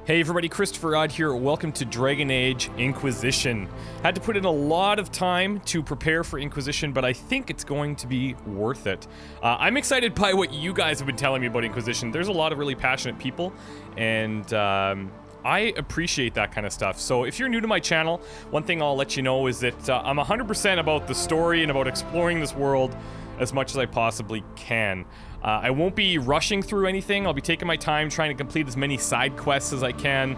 Hey everybody, ChristopherOdd here. Welcome to Dragon Age Inquisition. Had to put in a lot of time to prepare for Inquisition, but I think it's going to be worth it. I'm excited by what you guys have been telling me about Inquisition. There's a lot of really passionate people, and I appreciate that kind of stuff. So if you're new to my channel, one thing I'll let you know is that I'm 100% about the story and about exploring this world as much as I possibly can. I won't be rushing through anything. I'll be taking my time trying to complete as many side quests as I can.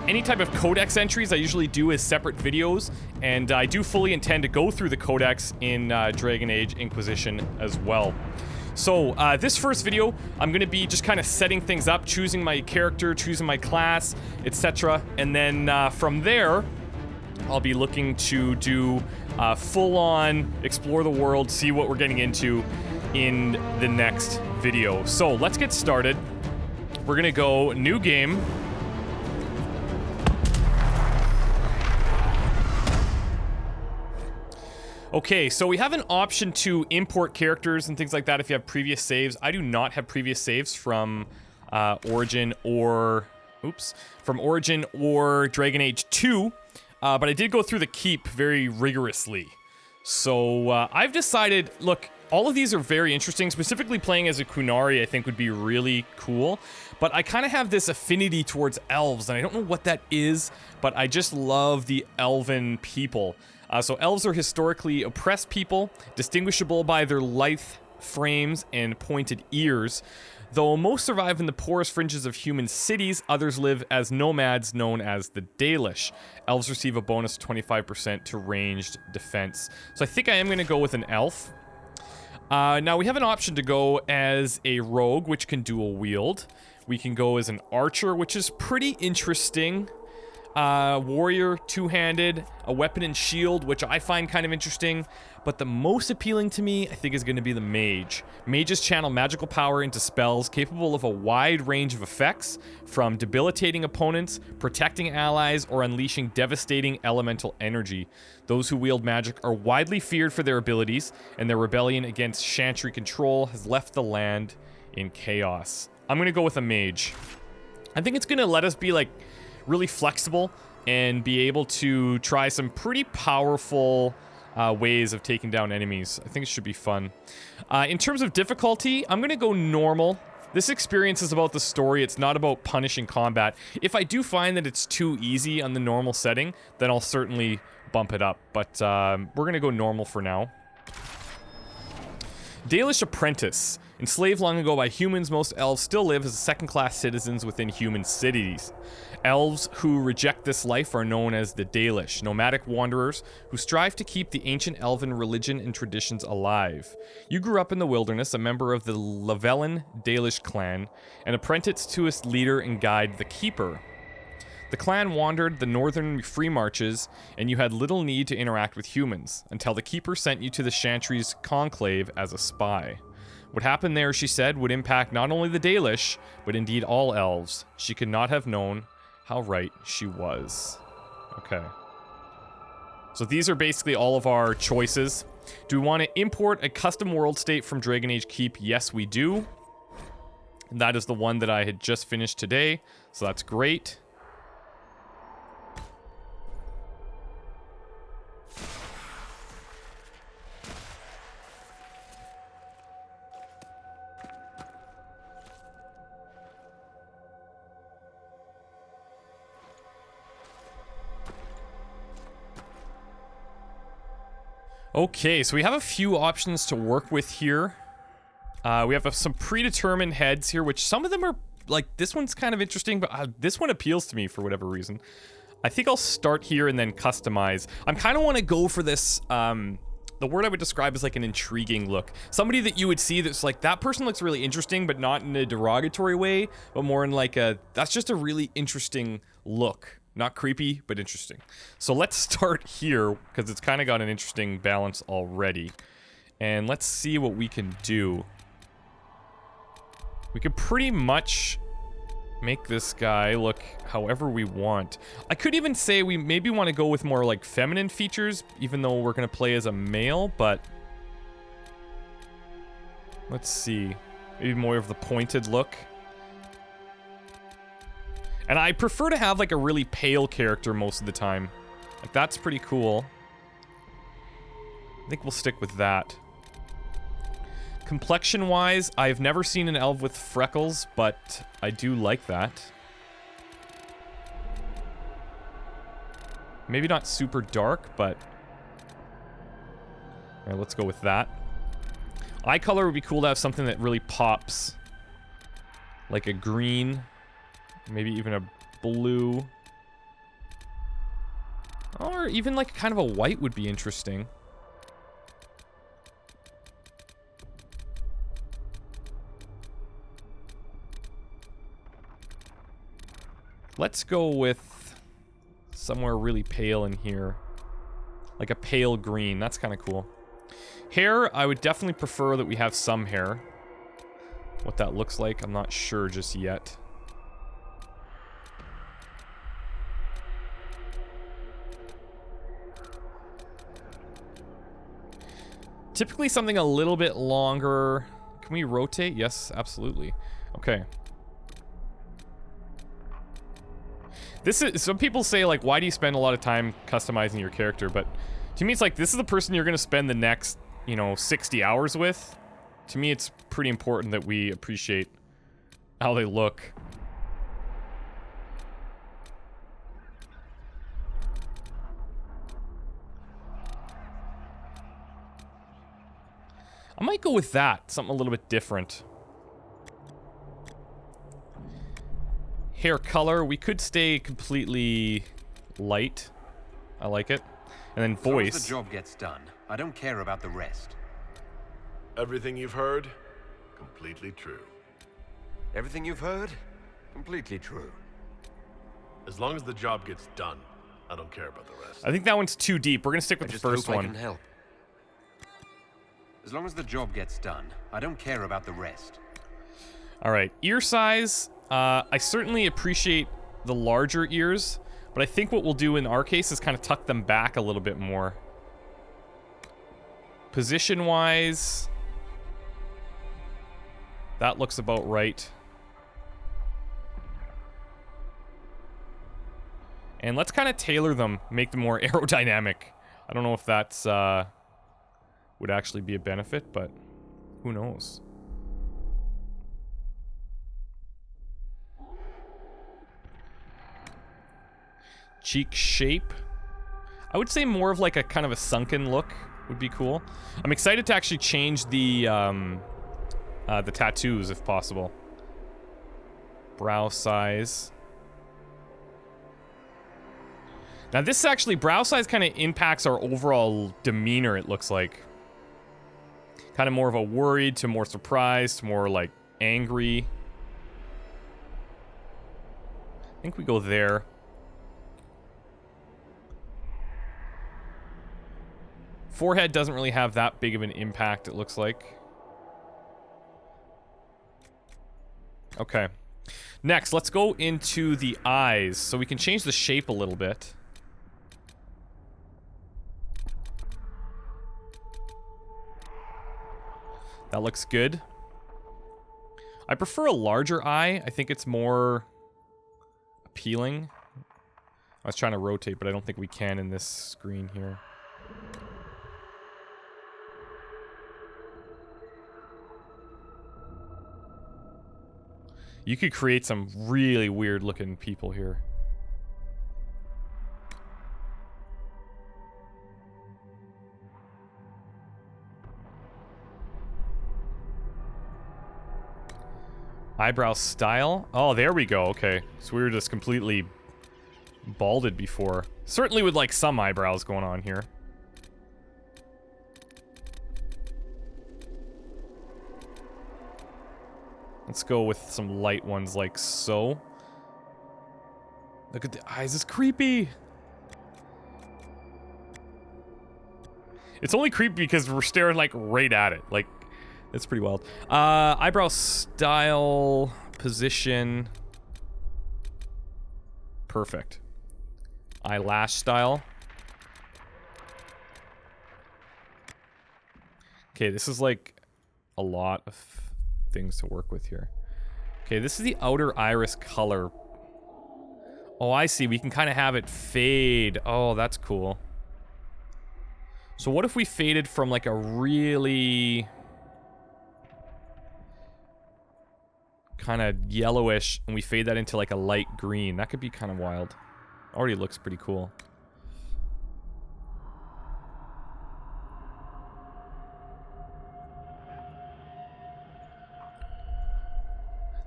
Any type of codex entries I usually do as separate videos, and I do fully intend to go through the codex in Dragon Age Inquisition as well. So, this first video, I'm gonna be just kind of setting things up, choosing my character, choosing my class, etc. And then from there, I'll be looking to do full-on explore the world, see what we're getting into in the next video. So let's get started. We're gonna go new game. Okay, so we have an option to import characters and things like that if you have previous saves. I do not have previous saves from Origin or Dragon Age 2, but I did go through the keep very rigorously. So I've decided, look, all of these are very interesting. Specifically playing as a Qunari I think would be really cool, but I kind of have this affinity towards elves, and I don't know what that is, but I just love the elven people. So elves are historically oppressed people, distinguishable by their lithe frames and pointed ears. Though most survive in the poorest fringes of human cities, others live as nomads known as the Dalish. Elves receive a bonus of 25% to ranged defense. So I think I am going to go with an elf. Now we have an option to go as a rogue, which can dual wield. We can go as an archer, which is pretty interesting. Warrior, two-handed, a weapon and shield, which I find kind of interesting. But the most appealing to me, I think, is going to be the mage. Mages channel magical power into spells capable of a wide range of effects, from debilitating opponents, protecting allies, or unleashing devastating elemental energy. Those who wield magic are widely feared for their abilities, and their rebellion against Chantry control has left the land in chaos. I'm going to go with a mage. I think it's going to let us be, like, really flexible and be able to try some pretty powerful ways of taking down enemies. I think it should be fun. In terms of difficulty, I'm gonna go normal. This experience is about the story, it's not about punishing combat. If I do find that it's too easy on the normal setting, then I'll certainly bump it up, but we're gonna go normal for now. Dalish Apprentice. Enslaved long ago by humans, most elves still live as second-class citizens within human cities. Elves who reject this life are known as the Dalish, nomadic wanderers who strive to keep the ancient elven religion and traditions alive. You grew up in the wilderness, a member of the Lavellan Dalish clan, and apprenticed to its leader and guide, the Keeper. The clan wandered the northern free marches, and you had little need to interact with humans, until the Keeper sent you to the Chantry's conclave as a spy. What happened there, she said, would impact not only the Dalish, but indeed all elves. She could not have known how right she was. Okay. So these are basically all of our choices. Do we want to import a custom world state from Dragon Age Keep? Yes, we do. And that is the one that I had just finished today, so that's great. Okay, so we have a few options to work with here. We have some predetermined heads here, which some of them are, like, this one's kind of interesting, but this one appeals to me for whatever reason. I think I'll start here and then customize. I kind of want to go for this, the word I would describe as like an intriguing look. Somebody that you would see that's like, that person looks really interesting, but not in a derogatory way, but more in like a, that's just a really interesting look. Not creepy, but interesting. So let's start here, because it's kind of got an interesting balance already. And let's see what we can do. We could pretty much make this guy look however we want. I could even say we maybe want to go with more like feminine features, even though we're going to play as a male, but let's see. Maybe more of the pointed look. And I prefer to have like a really pale character most of the time. Like that's pretty cool. I think we'll stick with that. Complexion-wise, I've never seen an elf with freckles, but I do like that. Maybe not super dark, but... Alright, let's go with that. Eye color would be cool to have something that really pops. Like a green. Maybe even a blue. Or even like kind of a white would be interesting. Let's go with somewhere really pale in here. Like a pale green. That's kind of cool. Hair, I would definitely prefer that we have some hair. What that looks like, I'm not sure just yet. Typically something a little bit longer. Can we rotate? Yes, absolutely. Okay. This is, some people say like, why do you spend a lot of time customizing your character? But to me, it's like, this is the person you're going to spend the next, you know, 60 hours with. To me, it's pretty important that we appreciate how they look. I might go with that, something a little bit different. Hair color, we could stay completely light. I like it. And then voice. As long as the job gets done, I don't care about the rest. Everything you've heard, completely true. Everything you've heard, completely true. As long as the job gets done, I don't care about the rest. I think that one's too deep. We're gonna stick with the first one. I can help. As long as the job gets done, I don't care about the rest. All right, ear size. I certainly appreciate the larger ears, but I think what we'll do in our case is kind of tuck them back a little bit more. Position-wise, that looks about right. And let's kind of tailor them, make them more aerodynamic. I don't know if that's would actually be a benefit, but who knows? Cheek shape. I would say more of like a kind of a sunken look would be cool. I'm excited to actually change the tattoos if possible. Brow size. Now this actually, brow size kind of impacts our overall demeanor, it looks like. Kind of more of a worried to more surprised to more like angry. I think we go there. Forehead doesn't really have that big of an impact, it looks like. Okay. Next, let's go into the eyes. So we can change the shape a little bit. That looks good. I prefer a larger eye. I think it's more appealing. I was trying to rotate, but I don't think we can in this screen here. You could create some really weird looking people here. Eyebrow style. Oh, there we go. Okay. So we were just completely balded before. Certainly with like some eyebrows going on here. Let's go with some light ones like so. Look at the eyes, it's creepy. It's only creepy because we're staring like right at it. Like, it's pretty wild. Eyebrow style, position. Perfect. Eyelash style. Okay, this is like a lot of things to work with here. Okay, this is the outer iris color. Oh, I see. We can kind of have it fade. Oh, that's cool. So what if we faded from like a really kind of yellowish and we fade that into like a light green? That could be kind of wild. Already looks pretty cool.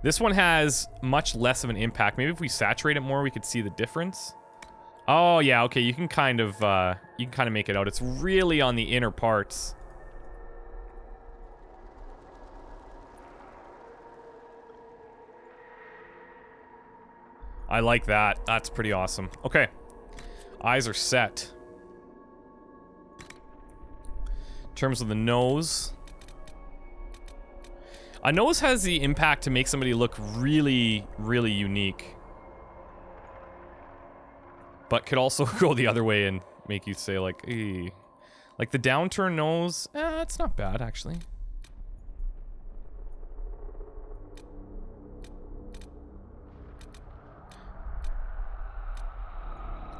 This one has much less of an impact. Maybe if we saturate it more, we could see the difference. Oh, yeah, okay, you can kind of make it out. It's really on the inner parts. I like that. That's pretty awesome. Okay. Eyes are set. In terms of the nose. A nose has the impact to make somebody look really, really unique. But could also go the other way and make you say, like, eh. Like the downturn nose, it's not bad, actually.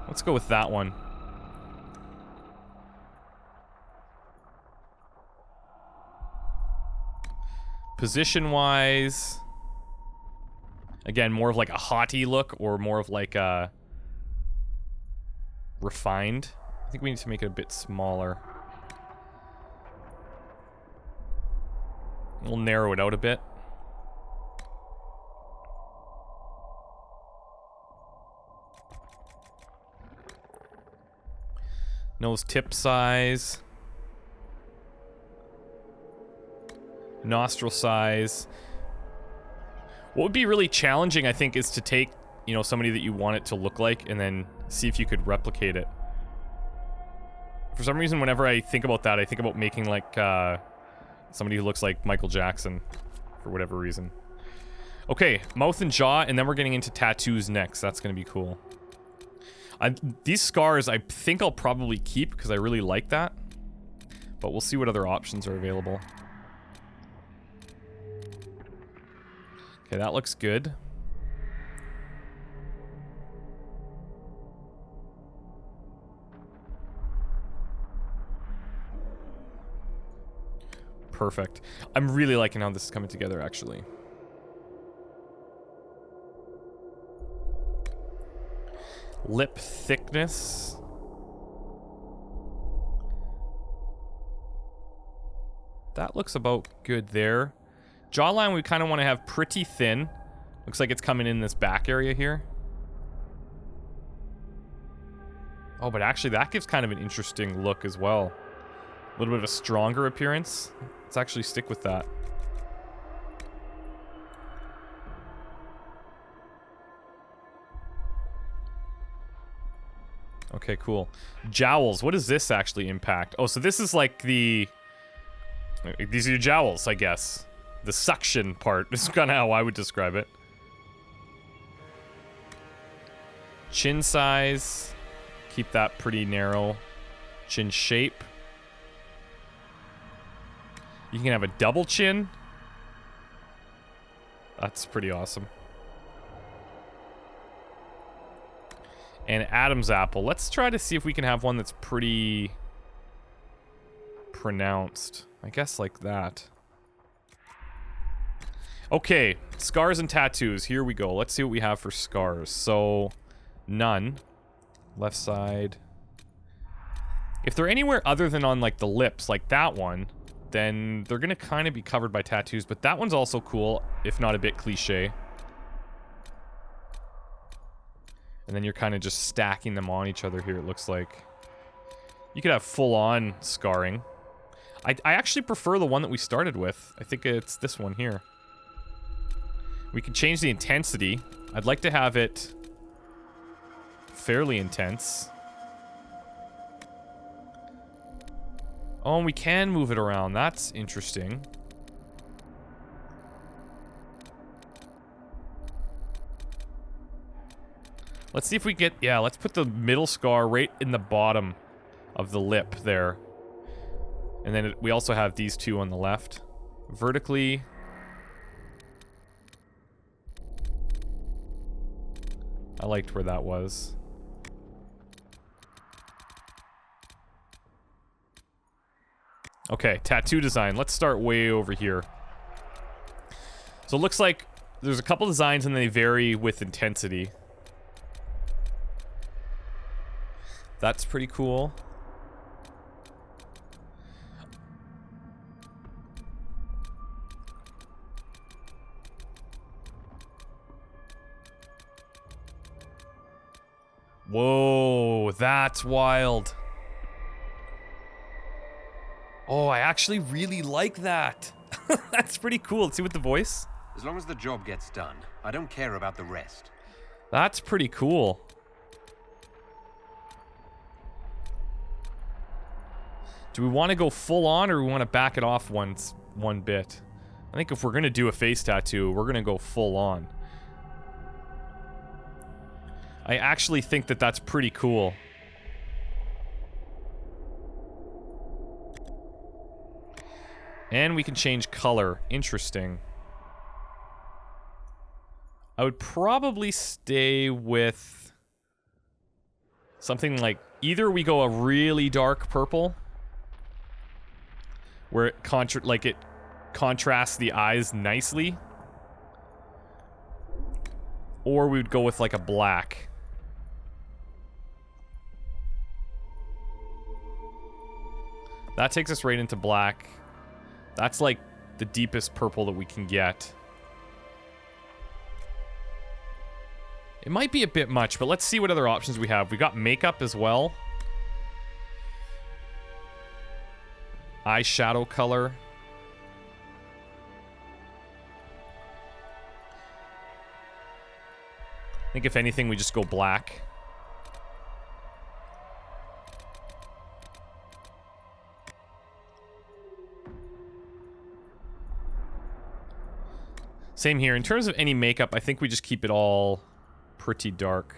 Let's go with that one. Position-wise, again, more of like a haughty look or more of like a refined. I think we need to make it a bit smaller. We'll narrow it out a bit. Nose tip size. Nostril size. What would be really challenging, I think, is to take, you know, somebody that you want it to look like and then see if you could replicate it. For some reason, whenever I think about that, I think about making, like, somebody who looks like Michael Jackson, for whatever reason. Okay, mouth and jaw, and then we're getting into tattoos next. That's gonna be cool. These scars, I think I'll probably keep, because I really like that. But we'll see what other options are available. Okay, that looks good. Perfect. I'm really liking how this is coming together, actually. Lip thickness. That looks about good there. Jawline we kind of want to have pretty thin. Looks like it's coming in this back area here. Oh, but actually that gives kind of an interesting look as well. A little bit of a stronger appearance. Let's actually stick with that. Okay, cool. Jowls, what does this actually impact? Oh, so this is like the... These are your jowls, I guess. The suction part is kind of how I would describe it. Chin size. Keep that pretty narrow. Chin shape. You can have a double chin. That's pretty awesome. And Adam's apple. Let's try to see if we can have one that's pretty pronounced. I guess like that. Okay, scars and tattoos. Here we go. Let's see what we have for scars. So, none. Left side. If they're anywhere other than on like the lips, like that one, then they're gonna kind of be covered by tattoos. But that one's also cool, if not a bit cliche. And then you're kind of just stacking them on each other here, it looks like. You could have full-on scarring. I actually prefer the one that we started with. I think it's this one here. We can change the intensity. I'd like to have it fairly intense. Oh, and we can move it around. That's interesting. Let's see if we get... Yeah, let's put the middle scar right in the bottom of the lip there. And then we also have these two on the left. Vertically. I liked where that was. Okay, tattoo design. Let's start way over here. So it looks like there's a couple designs and they vary with intensity. That's pretty cool. Whoa, that's wild. Oh, I actually really like that. That's pretty cool. Let's see with the voice. As long as the job gets done, I don't care about the rest. That's pretty cool. Do we want to go full on or we want to back it off one bit? I think if we're going to do a face tattoo, we're going to go full on. I actually think that that's pretty cool. And we can change color. Interesting. I would probably stay with something like either we go a really dark purple where it contrasts the eyes nicely, or we would go with like a black. That takes us right into black. That's like the deepest purple that we can get. It might be a bit much, but let's see what other options we have. We got makeup as well. Eyeshadow color. I think if anything, we just go black. Same here. In terms of any makeup, I think we just keep it all pretty dark.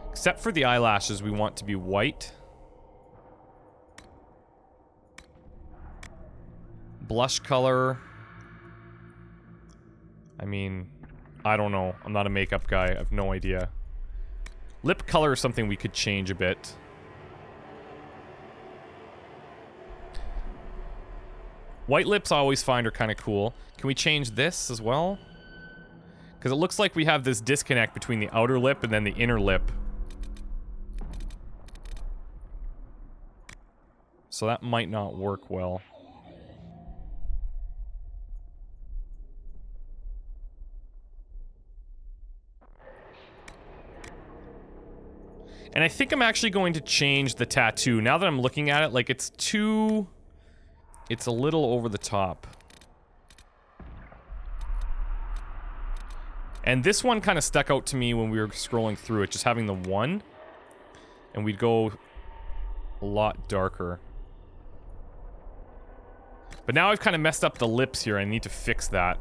Except for the eyelashes, we want to be white. Blush color. I mean, I don't know. I'm not a makeup guy. I have no idea. Lip color is something we could change a bit. White lips I always find are kind of cool. Can we change this as well? Because it looks like we have this disconnect between the outer lip and then the inner lip. So that might not work well. And I think I'm actually going to change the tattoo. Now that I'm looking at it, like it's too... It's a little over the top. And this one kind of stuck out to me when we were scrolling through it, just having the one. And we'd go a lot darker. But now I've kind of messed up the lips here. I need to fix that.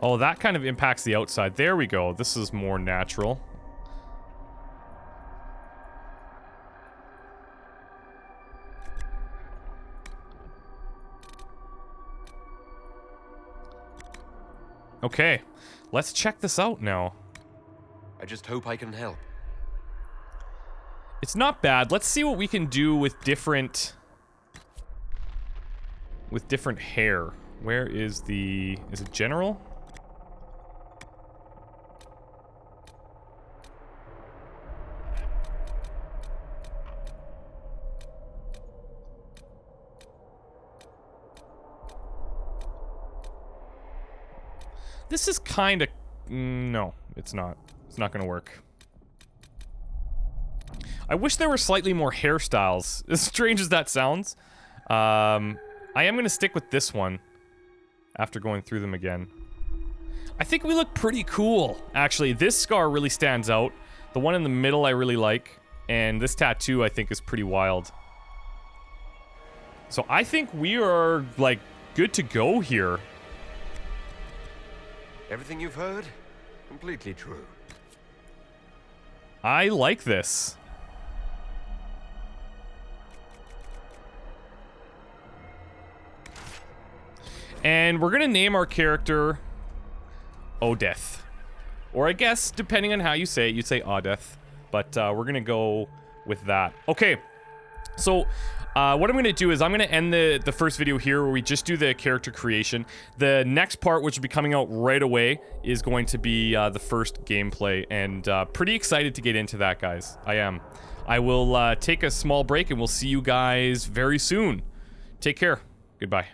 Oh, that kind of impacts the outside. There we go. This is more natural. Okay, let's check this out now. I just hope I can help. It's not bad. Let's see what we can do with different hair. Where is the... Is it general? This is kind of... No, it's not. It's not going to work. I wish there were slightly more hairstyles. As strange as that sounds. I am going to stick with this one. After going through them again. I think we look pretty cool. Actually, this scar really stands out. The one in the middle I really like. And this tattoo I think is pretty wild. So I think we are, like, good to go here. Everything you've heard? Completely true. I like this. And we're gonna name our character Oddeth. Or I guess, depending on how you say it, you'd say Oddeth. But we're gonna go with that. Okay, so what I'm gonna do is I'm gonna end the first video here where we just do the character creation. The next part, which will be coming out right away, is going to be the first gameplay. And pretty excited to get into that, guys. I am. I will take a small break and we'll see you guys very soon. Take care. Goodbye.